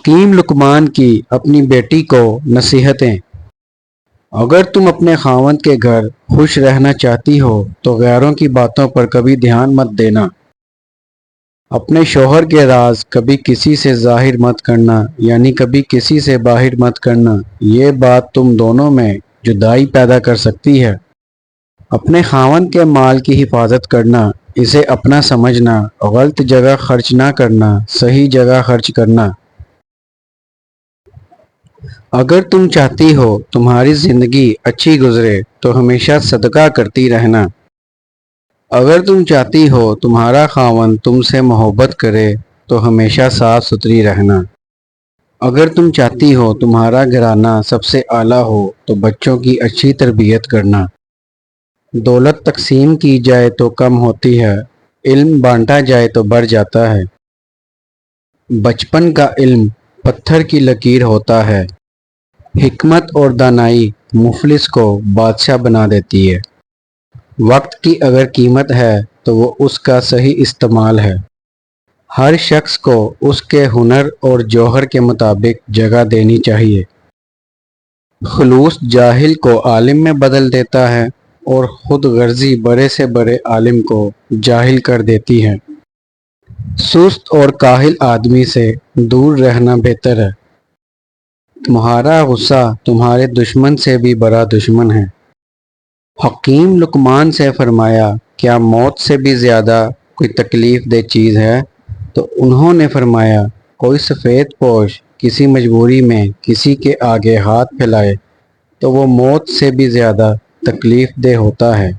حکیم لقمان کی اپنی بیٹی کو نصیحتیں۔ اگر تم اپنے خاوند کے گھر خوش رہنا چاہتی ہو تو غیروں کی باتوں پر کبھی دھیان مت دینا۔ اپنے شوہر کے راز کبھی کسی سے ظاہر مت کرنا، یعنی کبھی کسی سے باہر مت کرنا۔ یہ بات تم دونوں میں جدائی پیدا کر سکتی ہے۔ اپنے خاوند کے مال کی حفاظت کرنا، اسے اپنا سمجھنا، غلط جگہ خرچ نہ کرنا، صحیح جگہ خرچ کرنا۔ اگر تم چاہتی ہو تمہاری زندگی اچھی گزرے تو ہمیشہ صدقہ کرتی رہنا۔ اگر تم چاہتی ہو تمہارا خاوند تم سے محبت کرے تو ہمیشہ صاف ستھری رہنا۔ اگر تم چاہتی ہو تمہارا گھرانہ سب سے اعلیٰ ہو تو بچوں کی اچھی تربیت کرنا۔ دولت تقسیم کی جائے تو کم ہوتی ہے، علم بانٹا جائے تو بڑھ جاتا ہے۔ بچپن کا علم پتھر کی لکیر ہوتا ہے۔ حکمت اور دانائی مفلس کو بادشاہ بنا دیتی ہے۔ وقت کی اگر قیمت ہے تو وہ اس کا صحیح استعمال ہے۔ ہر شخص کو اس کے ہنر اور جوہر کے مطابق جگہ دینی چاہیے۔ خلوص جاہل کو عالم میں بدل دیتا ہے اور خود غرضی بڑے سے بڑے عالم کو جاہل کر دیتی ہے۔ سست اور کاہل آدمی سے دور رہنا بہتر ہے۔ تمہارا غصہ تمہارے دشمن سے بھی بڑا دشمن ہے۔ حکیم لقمان سے فرمایا، کیا موت سے بھی زیادہ کوئی تکلیف دہ چیز ہے؟ تو انہوں نے فرمایا، کوئی سفید پوش کسی مجبوری میں کسی کے آگے ہاتھ پھیلائے تو وہ موت سے بھی زیادہ تکلیف دہ ہوتا ہے۔